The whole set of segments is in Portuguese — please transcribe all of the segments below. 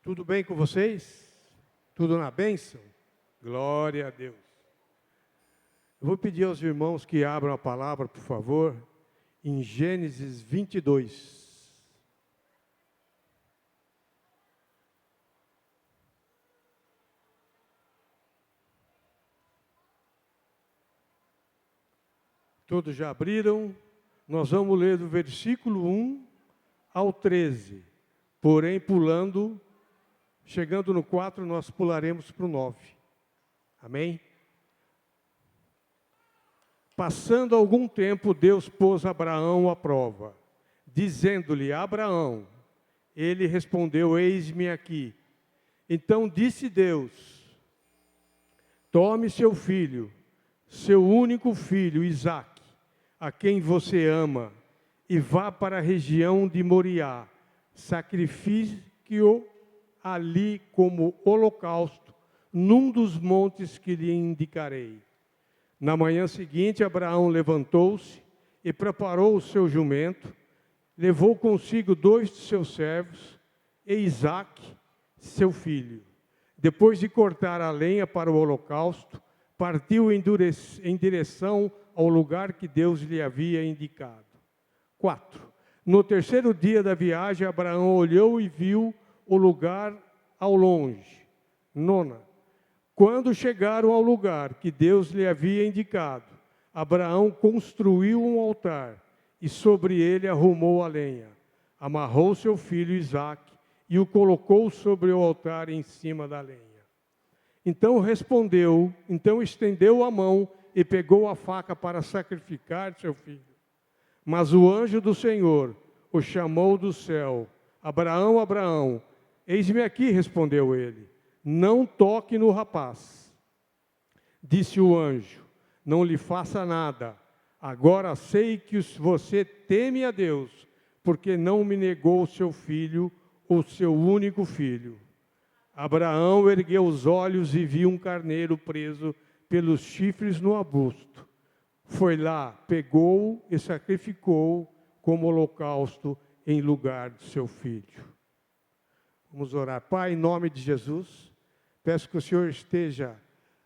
Tudo bem com vocês? Tudo na bênção? Glória a Deus. Eu vou pedir aos irmãos que abram a palavra, por favor, em Gênesis 22. Todos já abriram? Nós vamos ler do versículo 1 ao 13. Porém, chegando no 4, nós pularemos para o 9. Amém? Passando algum tempo, Deus pôs Abraão à prova, dizendo-lhe: Abraão. Ele respondeu: Eis-me aqui. Então disse Deus: Tome seu filho, seu único filho, Isaque, a quem você ama, e vá para a região de Moriá. Sacrifique-o ali como holocausto, num dos montes que lhe indicarei. Na manhã seguinte, Abraão levantou-se e preparou o seu jumento, levou consigo 2 de seus servos e Isaque, seu filho. Depois de cortar a lenha para o holocausto, partiu em direção ao lugar que Deus lhe havia indicado. 4. No terceiro dia da viagem, Abraão olhou e viu o lugar ao longe. 9. Quando chegaram ao lugar que Deus lhe havia indicado, Abraão construiu um altar e sobre ele arrumou a lenha. Amarrou seu filho Isaque e o colocou sobre o altar em cima da lenha. Então estendeu a mão e pegou a faca para sacrificar seu filho. Mas o anjo do Senhor o chamou do céu: Abraão, Abraão. Eis-me aqui, respondeu ele. Não toque no rapaz. Disse o anjo: não lhe faça nada. Agora sei que você teme a Deus, porque não me negou o seu filho, o seu único filho. Abraão ergueu os olhos e viu um carneiro preso pelos chifres no arbusto. Foi lá, pegou-o e sacrificou como holocausto em lugar de seu filho. Vamos orar. Pai, em nome de Jesus, peço que o Senhor esteja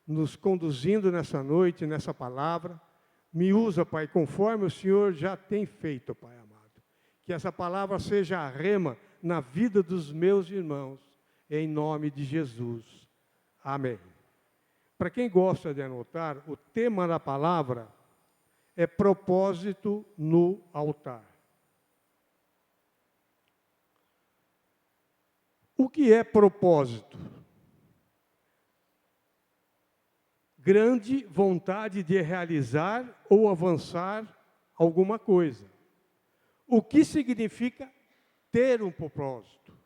nos conduzindo nessa noite, nessa palavra. Me usa, Pai, conforme o Senhor já tem feito, Pai amado. Que essa palavra seja a rema na vida dos meus irmãos, em nome de Jesus. Amém. Para quem gosta de anotar, o tema da palavra é propósito no altar. O que é propósito? Grande vontade de realizar ou avançar alguma coisa. O que significa ter um propósito?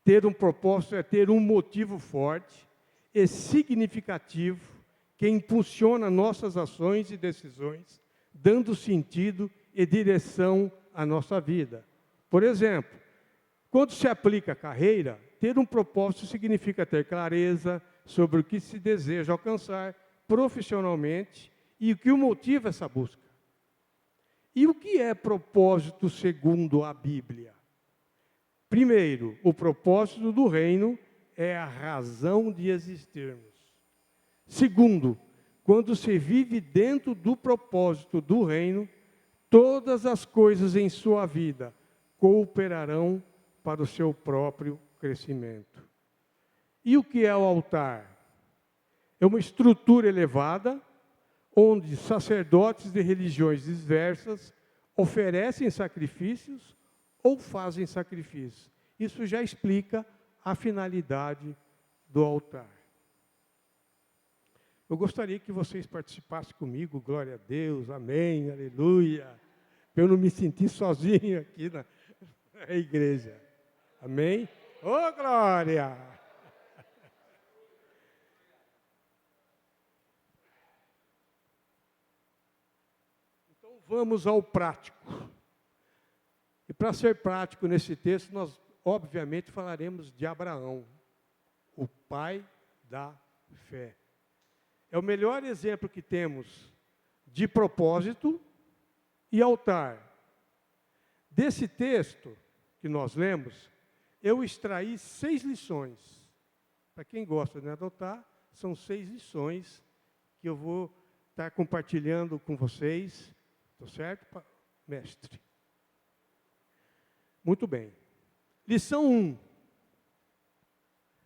Ter um propósito é ter um motivo forte e significativo que impulsiona nossas ações e decisões, dando sentido e direção à nossa vida. Por exemplo, quando se aplica a carreira, ter um propósito significa ter clareza sobre o que se deseja alcançar profissionalmente e o que o motiva essa busca. E o que é propósito segundo a Bíblia? Primeiro, o propósito do reino é a razão de existirmos. Segundo, quando se vive dentro do propósito do reino, todas as coisas em sua vida cooperarão para o seu próprio crescimento. E o que é o altar? É uma estrutura elevada, onde sacerdotes de religiões diversas oferecem sacrifícios ou fazem sacrifícios. Isso já explica a finalidade do altar. Eu gostaria que vocês participassem comigo, glória a Deus, amém, aleluia, para eu não me sentir sozinho aqui na igreja. Amém? Ô, glória! Então vamos ao prático. E para ser prático nesse texto, nós obviamente falaremos de Abraão, o pai da fé. É o melhor exemplo que temos de propósito e altar. Desse texto que nós lemos, eu extraí 6 lições. Para quem gosta de adotar, são 6 lições que eu vou estar compartilhando com vocês. Estou certo, mestre? Muito bem. Lição 1.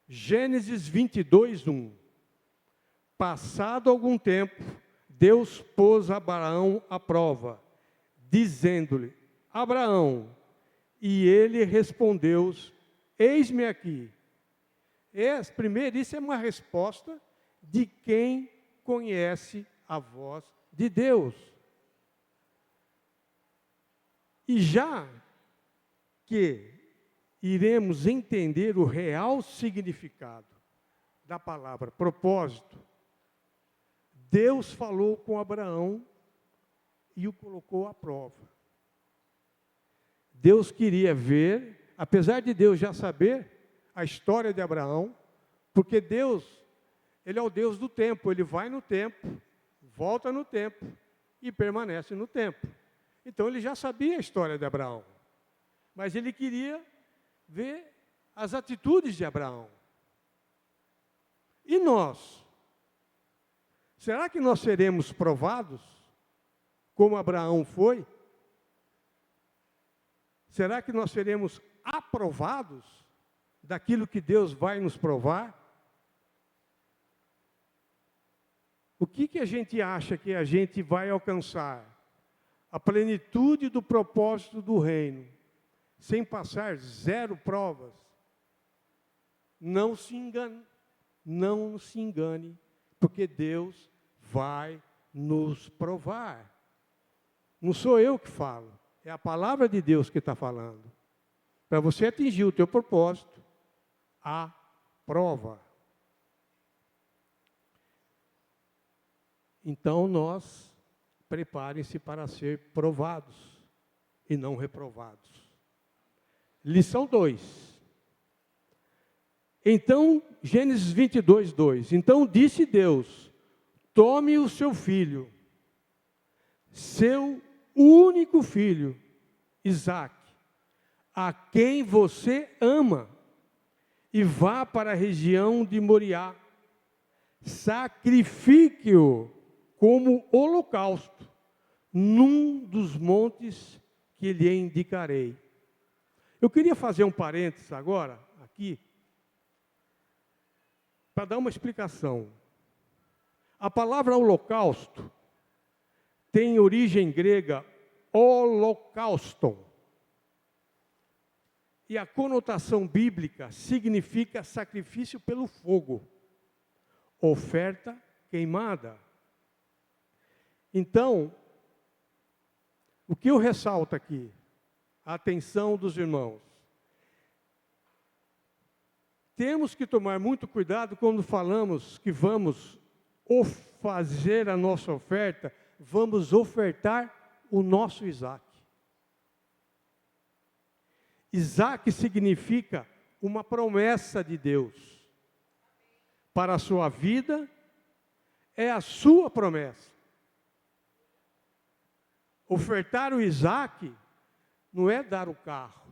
Gênesis 22, 1. Passado algum tempo, Deus pôs Abraão à prova, dizendo-lhe: Abraão, e ele respondeu: eis-me aqui. Primeiro, isso é uma resposta de quem conhece a voz de Deus. E já que iremos entender o real significado da palavra propósito, Deus falou com Abraão e o colocou à prova. Deus queria ver, apesar de Deus já saber a história de Abraão, porque Deus, Ele é o Deus do tempo, Ele vai no tempo, volta no tempo e permanece no tempo. Então Ele já sabia a história de Abraão, mas Ele queria ver as atitudes de Abraão. E nós? Será que nós seremos provados, como Abraão foi? Será que nós seremos aprovados daquilo que Deus vai nos provar? O que a gente acha que a gente vai alcançar? A plenitude do propósito do reino, sem passar 0 provas? Não se engane, porque Deus vai nos provar. Não sou eu que falo, é a palavra de Deus que está falando. Para você atingir o teu propósito, há prova. Então nós, preparem-se para ser provados e não reprovados. Lição 2. Então, Gênesis 22, 2. Então disse Deus: tome o seu filho, seu único filho, Isaque, a quem você ama, e vá para a região de Moriá. Sacrifique-o como holocausto, num dos montes que lhe indicarei. Eu queria fazer um parênteses agora, aqui, para dar uma explicação. A palavra holocausto tem origem grega holocauston. E a conotação bíblica significa sacrifício pelo fogo, oferta queimada. Então, o que eu ressalto aqui, a atenção dos irmãos, temos que tomar muito cuidado quando falamos que vamos fazer a nossa oferta, vamos ofertar o nosso Isaque. Isaque significa uma promessa de Deus para a sua vida, é a sua promessa. Ofertar o Isaque não é dar o carro,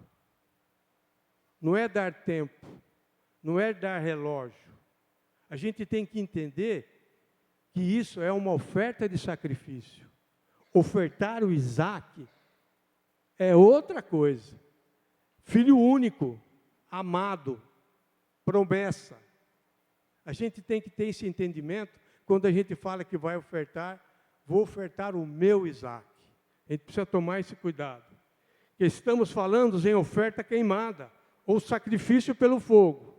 não é dar tempo, não é dar relógio. A gente tem que entender que isso é uma oferta de sacrifício. Ofertar o Isaque é outra coisa. Filho único, amado, promessa. A gente tem que ter esse entendimento quando a gente fala que vai ofertar, vou ofertar o meu Isaque. A gente precisa tomar esse cuidado. Que estamos falando em oferta queimada, ou sacrifício pelo fogo.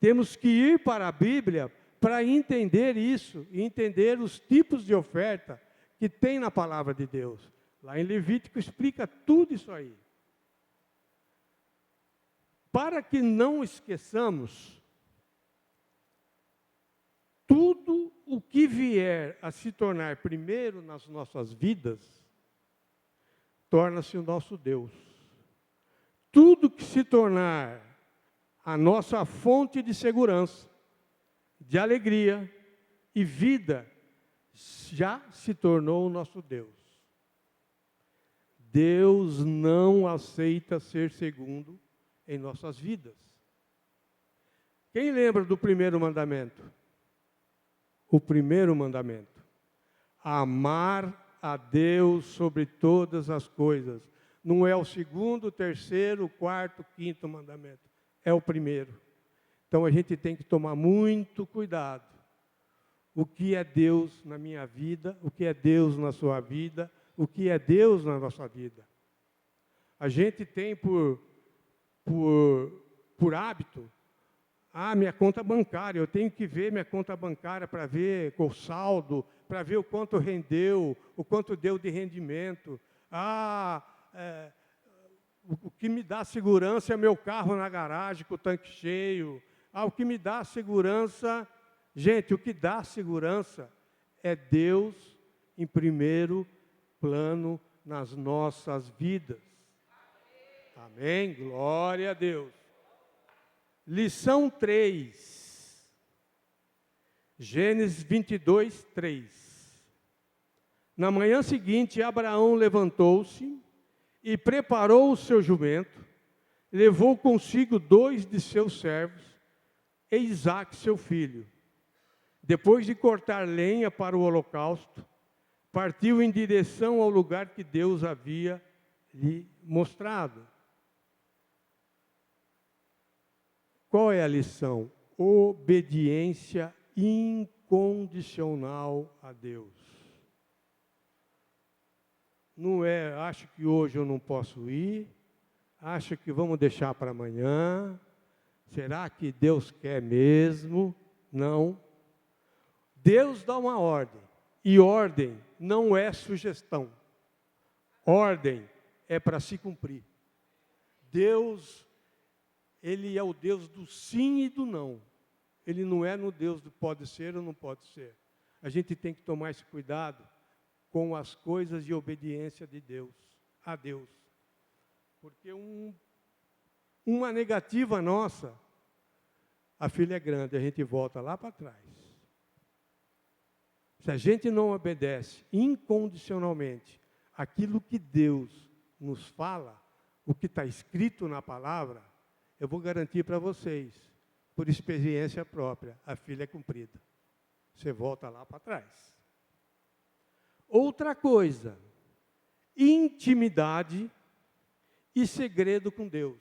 Temos que ir para a Bíblia para entender isso, e entender os tipos de oferta que tem na palavra de Deus. Lá em Levítico explica tudo isso aí. Para que não esqueçamos, tudo o que vier a se tornar primeiro nas nossas vidas, torna-se o nosso Deus. Tudo que se tornar a nossa fonte de segurança, de alegria e vida, já se tornou o nosso Deus. Deus não aceita ser segundo em nossas vidas. Quem lembra do primeiro mandamento? O primeiro mandamento: amar a Deus sobre todas as coisas. Não é o segundo, o terceiro, o quarto, o quinto mandamento. É o primeiro. Então a gente tem que tomar muito cuidado. O que é Deus na minha vida, o que é Deus na sua vida, o que é Deus na nossa vida. A gente tem por hábito, minha conta bancária, eu tenho que ver minha conta bancária para ver o saldo, para ver o quanto rendeu, o quanto deu de rendimento. O que me dá segurança é meu carro na garagem com o tanque cheio. O que me dá segurança, gente, o que dá segurança é Deus em primeiro plano nas nossas vidas. Amém? Glória a Deus. Lição 3. Gênesis 22, 3. Na manhã seguinte, Abraão levantou-se e preparou o seu jumento, levou consigo 2 de seus servos e Isaque, seu filho. Depois de cortar lenha para o holocausto, partiu em direção ao lugar que Deus havia lhe mostrado. Qual é a lição? Obediência incondicional a Deus. Não é, acho que hoje eu não posso ir, acho que vamos deixar para amanhã, será que Deus quer mesmo? Não. Deus dá uma ordem, e ordem não é sugestão. Ordem é para se cumprir. Deus, Ele é o Deus do sim e do não. Ele não é no Deus do pode ser ou não pode ser. A gente tem que tomar esse cuidado com as coisas de obediência de Deus, a Deus. Porque uma negativa nossa, a filha é grande, a gente volta lá para trás. Se a gente não obedece incondicionalmente aquilo que Deus nos fala, o que está escrito na palavra, eu vou garantir para vocês, por experiência própria, a filha é cumprida. Você volta lá para trás. Outra coisa, intimidade e segredo com Deus.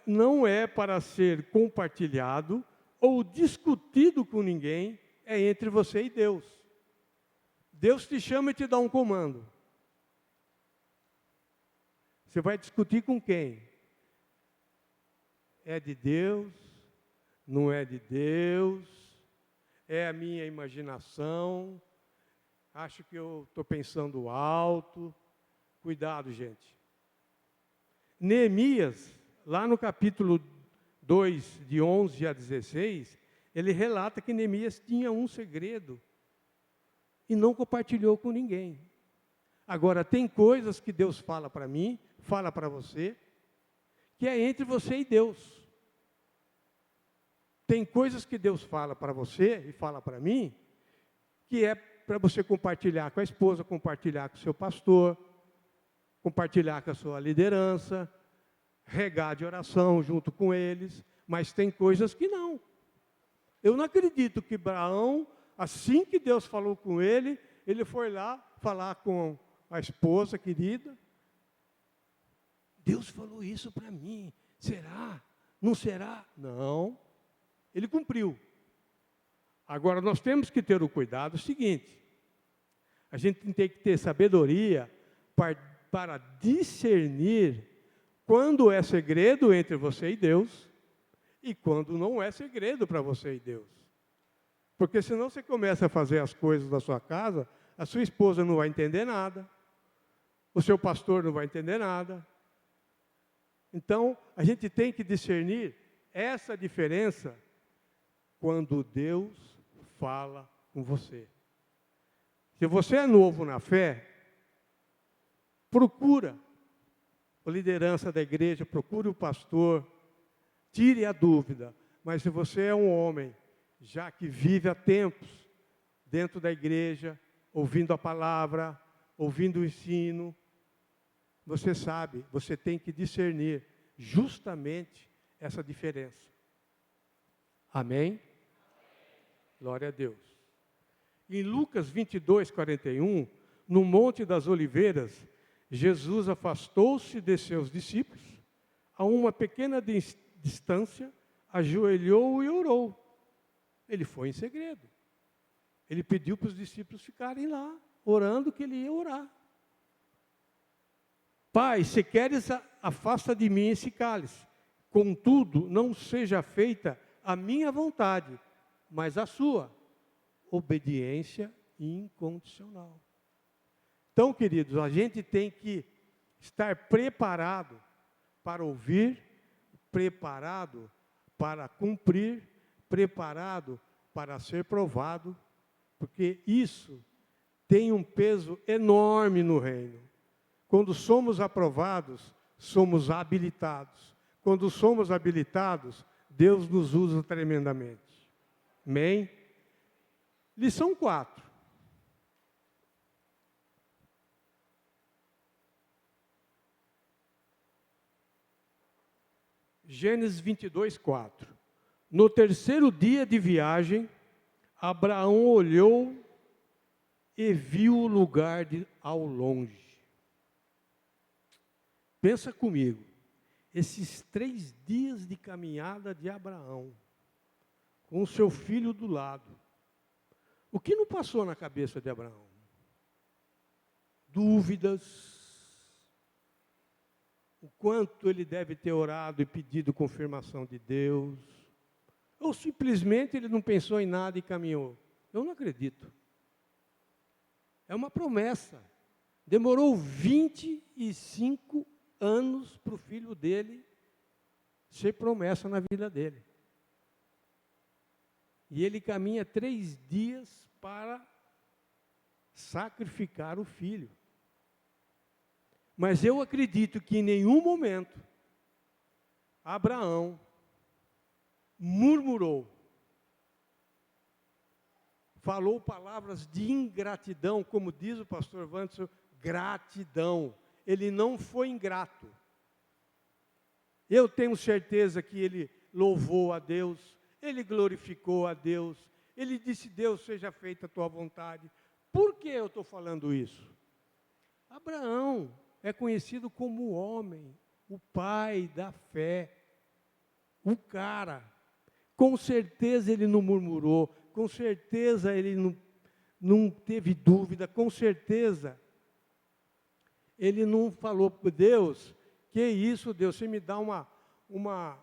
Não é para ser compartilhado ou discutido com ninguém, é entre você e Deus. Deus te chama e te dá um comando. Você vai discutir com quem? É de Deus? Não é de Deus? É a minha imaginação? Acho que eu estou pensando alto. Cuidado, gente. Neemias, lá no capítulo 2, de 11 a 16, ele relata que Neemias tinha um segredo e não compartilhou com ninguém. Agora, tem coisas que Deus fala para mim, fala para você, que é entre você e Deus. Tem coisas que Deus fala para você e fala para mim, que é para você compartilhar com a esposa, compartilhar com o seu pastor, compartilhar com a sua liderança, regar de oração junto com eles, mas tem coisas que não. Eu não acredito que Abraão, assim que Deus falou com ele foi lá falar com a esposa querida. Deus falou isso para mim, será? Não será? Não, ele cumpriu. Agora, nós temos que ter o cuidado seguinte, a gente tem que ter sabedoria para discernir quando é segredo entre você e Deus e quando não é segredo para você e Deus. Porque senão você começa a fazer as coisas da sua casa, a sua esposa não vai entender nada, o seu pastor não vai entender nada. Então, a gente tem que discernir essa diferença quando Deus fala com você. Se você é novo na fé, procura a liderança da igreja, procure o pastor, tire a dúvida. Mas se você é um homem, já que vive há tempos dentro da igreja, ouvindo a palavra, ouvindo o ensino, você sabe, você tem que discernir justamente essa diferença. Amém? Glória a Deus. Em Lucas 22, 41, no Monte das Oliveiras, Jesus afastou-se de seus discípulos, a uma pequena distância, ajoelhou e orou. Ele foi em segredo. Ele pediu para os discípulos ficarem lá, orando que ele ia orar. Pai, se queres, afasta de mim esse cálice. Contudo, não seja feita a minha vontade, mas a sua. Obediência incondicional. Então, queridos, a gente tem que estar preparado para ouvir, preparado para cumprir, preparado para ser provado, porque isso tem um peso enorme no reino. Quando somos aprovados, somos habilitados. Quando somos habilitados, Deus nos usa tremendamente. Amém? Lição 4. Gênesis 22, 4. No terceiro dia de viagem, Abraão olhou e viu o lugar ao longe. Pensa comigo, esses 3 dias de caminhada de Abraão, com o seu filho do lado, o que não passou na cabeça de Abraão? Dúvidas, o quanto ele deve ter orado e pedido confirmação de Deus, ou simplesmente ele não pensou em nada e caminhou. Eu não acredito. É uma promessa. Demorou 25 anos para o filho dele ser promessa na vida dele. E ele caminha 3 dias para sacrificar o filho. Mas eu acredito que em nenhum momento Abraão murmurou, falou palavras de ingratidão, como diz o pastor Wanderson, gratidão. Ele não foi ingrato. Eu tenho certeza que ele louvou a Deus, ele glorificou a Deus, ele disse, Deus, seja feita a tua vontade. Por que eu estou falando isso? Abraão é conhecido como o homem, o pai da fé, o cara. Com certeza ele não murmurou, com certeza ele não teve dúvida, com certeza ele não falou para Deus, que isso, Deus, você me dá uma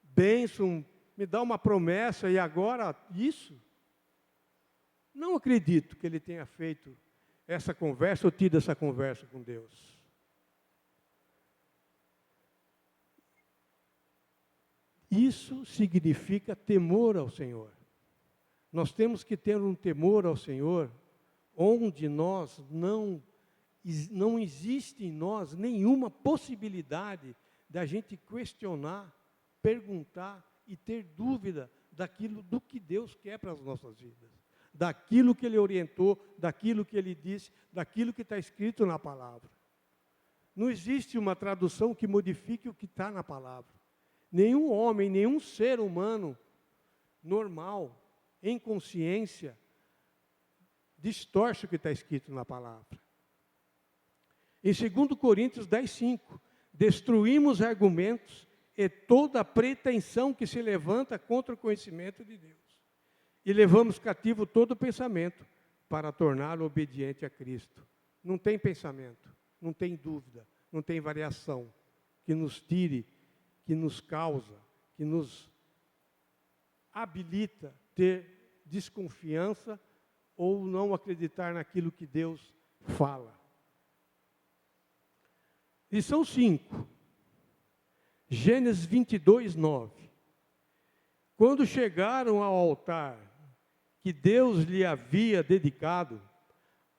bênção, me dá uma promessa e agora isso? Não acredito que ele tenha feito essa conversa ou tido essa conversa com Deus. Isso significa temor ao Senhor. Nós temos que ter um temor ao Senhor, onde nós não existe em nós nenhuma possibilidade da gente questionar, perguntar e ter dúvida do que Deus quer para as nossas vidas. Daquilo que Ele orientou, daquilo que Ele disse, daquilo que está escrito na palavra. Não existe uma tradução que modifique o que está na palavra. Nenhum homem, nenhum ser humano normal, em consciência, distorce o que está escrito na palavra. Em 2 Coríntios 10, 5, destruímos argumentos e toda pretensão que se levanta contra o conhecimento de Deus. E levamos cativo todo pensamento para torná-lo obediente a Cristo. Não tem pensamento, não tem dúvida, não tem variação que nos tire, que nos causa, que nos habilita a ter desconfiança ou não acreditar naquilo que Deus fala. Lição 5, Gênesis 22, 9. Quando chegaram ao altar que Deus lhe havia dedicado,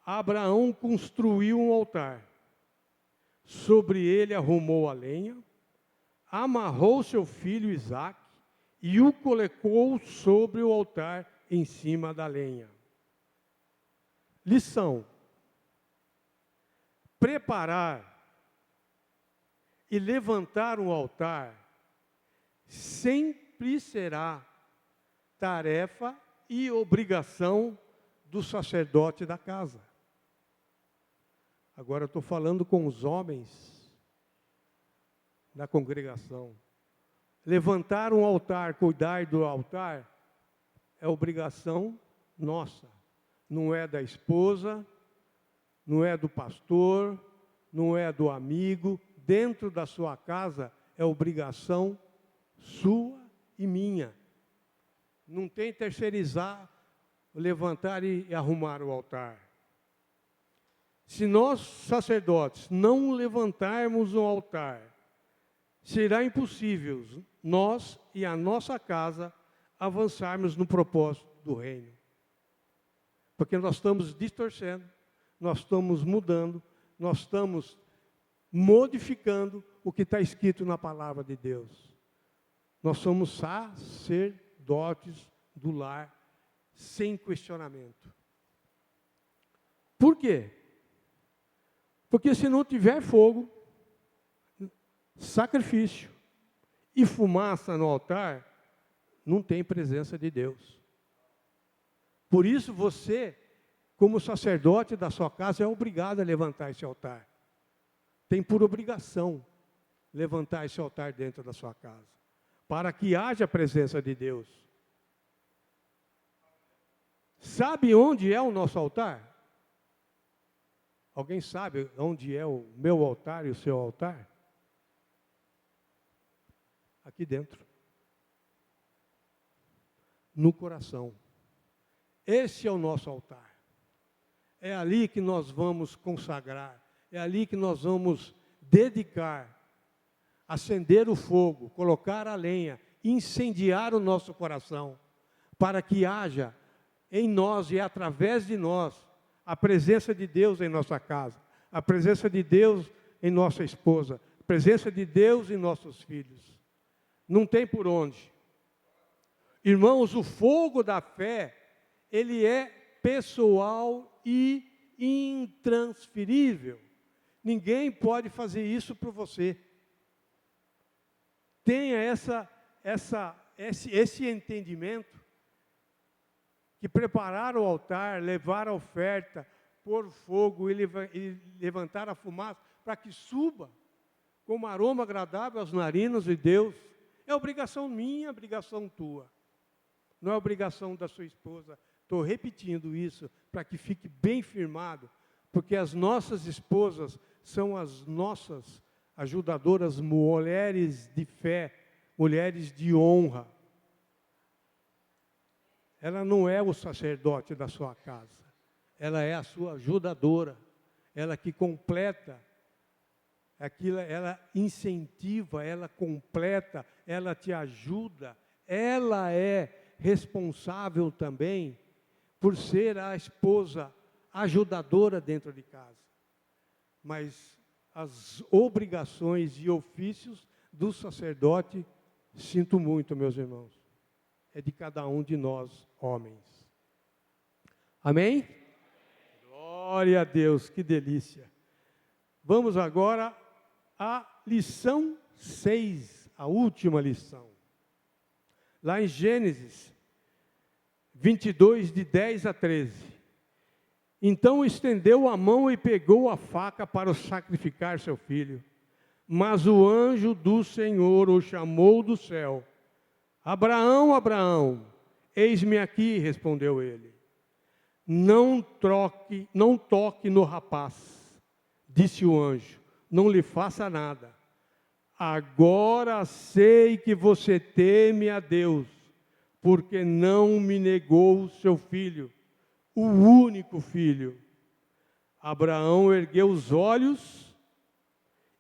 Abraão construiu um altar. Sobre ele arrumou a lenha, amarrou seu filho Isaque e o colocou sobre o altar em cima da lenha. Lição: preparar e levantar um altar sempre será tarefa e obrigação do sacerdote da casa. Agora eu estou falando com os homens da congregação. Levantar um altar, cuidar do altar, é obrigação nossa. Não é da esposa, não é do pastor, não é do amigo. Dentro da sua casa é obrigação sua e minha. Não tem terceirizar, levantar e arrumar o altar. Se nós, sacerdotes, não levantarmos um altar, será impossível nós e a nossa casa avançarmos no propósito do reino. Porque nós estamos distorcendo, nós estamos mudando, nós estamos modificando o que está escrito na palavra de Deus. Nós somos sacerdotes do lar, sem questionamento. Por quê? Porque se não tiver fogo, sacrifício e fumaça no altar, não tem presença de Deus. Por isso você, como sacerdote da sua casa, é obrigado a levantar esse altar. Tem por obrigação levantar esse altar dentro da sua casa, para que haja a presença de Deus. Sabe onde é o nosso altar? Alguém sabe onde é o meu altar e o seu altar? Aqui dentro. No coração. Esse é o nosso altar. É ali que nós vamos consagrar. É ali que nós vamos dedicar, acender o fogo, colocar a lenha, incendiar o nosso coração, para que haja em nós e através de nós a presença de Deus em nossa casa, a presença de Deus em nossa esposa, a presença de Deus em nossos filhos. Não tem por onde. Irmãos, o fogo da fé, ele é pessoal e intransferível. Ninguém pode fazer isso por você. Tenha esse entendimento, que preparar o altar, levar a oferta, pôr fogo e levantar a fumaça, para que suba como aroma agradável aos narinos de Deus, é obrigação minha, obrigação tua. Não é obrigação da sua esposa. Estou repetindo isso para que fique bem firmado, porque as nossas esposas são as nossas ajudadoras, mulheres de fé, mulheres de honra. Ela não é o sacerdote da sua casa, ela é a sua ajudadora, ela que completa, ela incentiva, ela completa, ela te ajuda, ela é responsável também por ser a esposa ajudadora dentro de casa. Mas as obrigações e ofícios do sacerdote, sinto muito, meus irmãos, é de cada um de nós, homens. Amém? Glória a Deus, que delícia. Vamos agora à lição 6, a última lição. Lá em Gênesis 22, de 10 a 13. Então estendeu a mão e pegou a faca para sacrificar seu filho. Mas o anjo do Senhor o chamou do céu. Abraão, Abraão, eis-me aqui, respondeu ele. Não toque no rapaz, disse o anjo, não lhe faça nada. Agora sei que você teme a Deus, porque não me negou o seu filho, o único filho. Abraão ergueu os olhos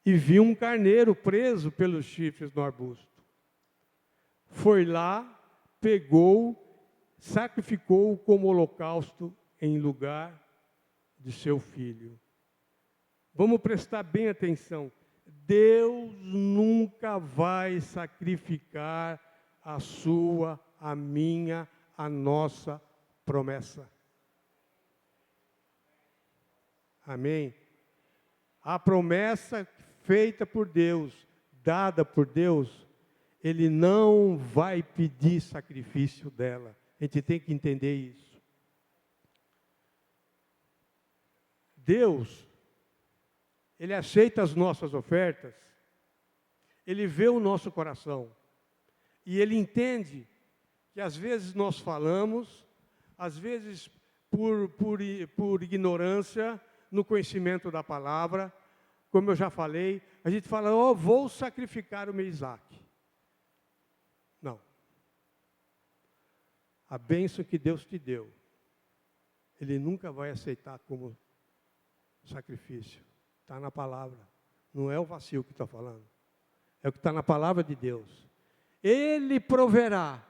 e viu um carneiro preso pelos chifres no arbusto. Foi lá, pegou, sacrificou-o como holocausto em lugar de seu filho. Vamos prestar bem atenção. Deus nunca vai sacrificar a sua, a minha, a nossa promessa. Amém? A promessa feita por Deus, dada por Deus, Ele não vai pedir sacrifício dela. A gente tem que entender isso. Deus, Ele aceita as nossas ofertas, Ele vê o nosso coração, e Ele entende que às vezes nós falamos, às vezes por ignorância, no conhecimento da palavra, como eu já falei, a gente fala, vou sacrificar o meu Isaac. Não. A bênção que Deus te deu, Ele nunca vai aceitar como sacrifício. Está na palavra. Não é o vacilo que está falando. É o que está na palavra de Deus. Ele proverá.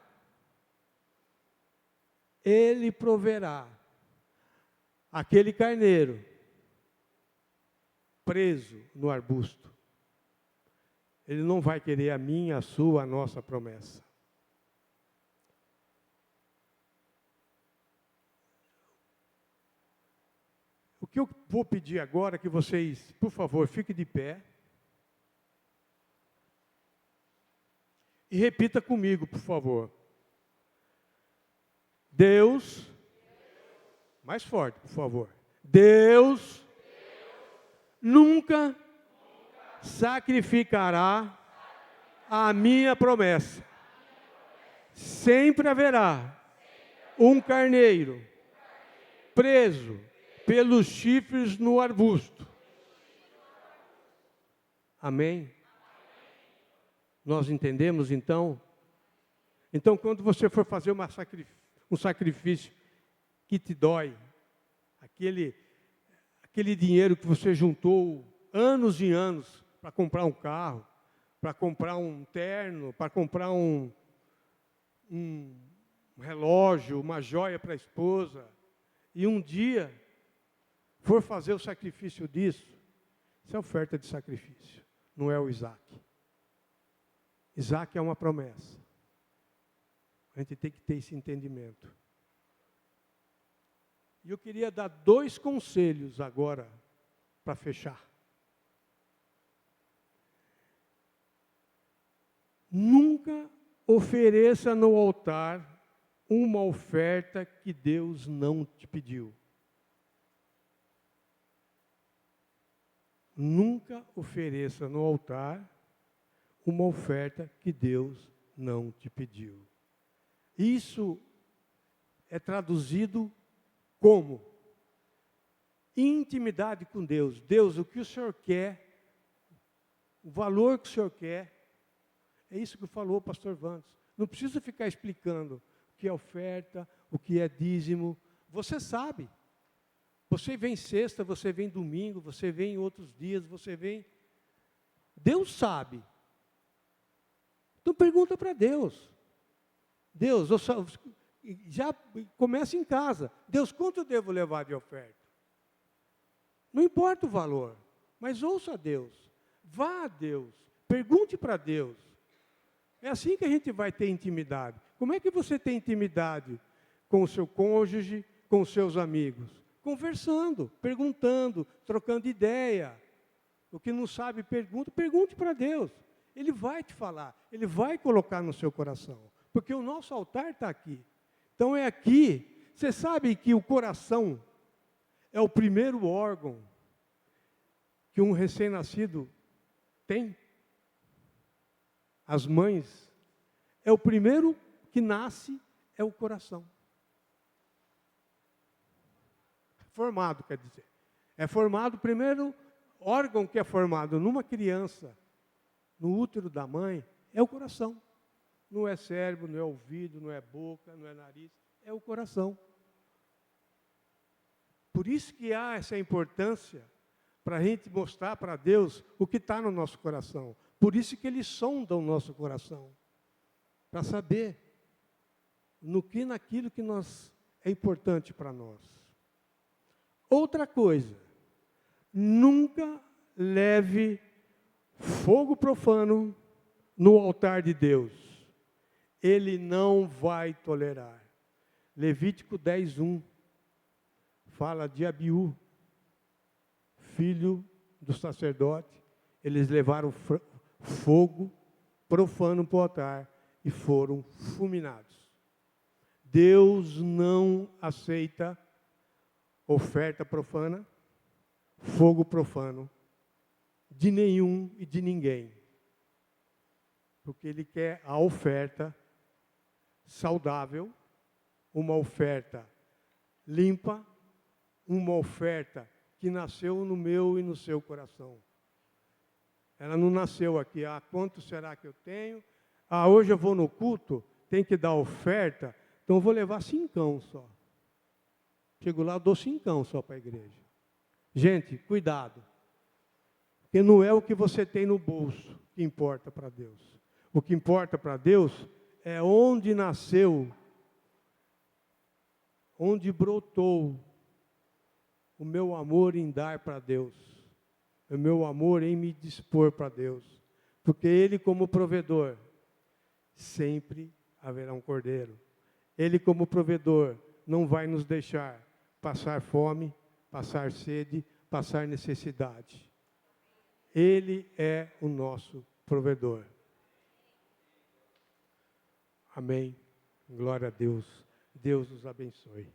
Ele proverá. Aquele carneiro preso no arbusto. Ele não vai querer a minha, a sua, a nossa promessa. O que eu vou pedir agora é que vocês, por favor, fiquem de pé. E repita comigo, por favor. Deus, mais forte, por favor. Deus nunca sacrificará a minha promessa. Sempre haverá um carneiro preso pelos chifres no arbusto. Amém? Nós entendemos então? Então, quando você for fazer um sacrifício que te dói, aquele dinheiro que você juntou anos e anos para comprar um carro, para comprar um terno, para comprar um relógio, uma joia para a esposa, e um dia for fazer o sacrifício disso, isso é oferta de sacrifício, não é o Isaac. Isaac é uma promessa. A gente tem que ter esse entendimento. E eu queria dar 2 conselhos agora, para fechar. Nunca ofereça no altar uma oferta que Deus não te pediu. Nunca ofereça no altar uma oferta que Deus não te pediu. Isso é traduzido como intimidade com Deus. Deus, o que o Senhor quer, o valor que o Senhor quer, é isso que falou o pastor Vandes. Não precisa ficar explicando o que é oferta, o que é dízimo. Você sabe. Você vem sexta, você vem domingo, você vem em outros dias, você vem... Deus sabe. Então pergunta para Deus. Deus, já começa em casa. Deus, quanto eu devo levar de oferta? Não importa o valor, mas ouça a Deus. Vá a Deus. Pergunte para Deus. É assim que a gente vai ter intimidade. Como é que você tem intimidade com o seu cônjuge, com os seus amigos? Conversando, perguntando, trocando ideia. O que não sabe, pergunte para Deus. Ele vai te falar, Ele vai colocar no seu coração. Porque o nosso altar está aqui. Então é aqui. Você sabe que o coração é o primeiro órgão que um recém-nascido tem? As mães, é o primeiro que nasce, é o coração. Formado, quer dizer. É formado, o primeiro órgão que é formado numa criança, no útero da mãe, é o coração. Não é cérebro, não é ouvido, não é boca, não é nariz, é o coração. Por isso que há essa importância para a gente mostrar para Deus o que está no nosso coração. Por isso que Ele sonda o nosso coração, para saber naquilo que é importante para nós. Outra coisa, nunca leve fogo profano no altar de Deus. Ele não vai tolerar. Levítico 10:1 fala de Abiú, filho do sacerdote, Eles levaram fogo profano para o altar e foram fulminados. Deus não aceita oferta profana, fogo profano, de nenhum e de ninguém. Porque Ele quer a oferta saudável, uma oferta limpa, uma oferta que nasceu no meu e no seu coração. Ela não nasceu aqui, quanto será que eu tenho? Hoje eu vou no culto, tem que dar oferta, então eu vou levar 5 só. Chego lá, eu dou 5 só para a igreja. Gente, cuidado. Porque não é o que você tem no bolso que importa para Deus. O que importa para Deus é onde nasceu, onde brotou o meu amor em dar para Deus, o meu amor em me dispor para Deus. Porque Ele, como provedor, sempre haverá um cordeiro. Ele, como provedor, não vai nos deixar passar fome, passar sede, passar necessidade. Ele é o nosso provedor. Amém. Glória a Deus. Deus nos abençoe.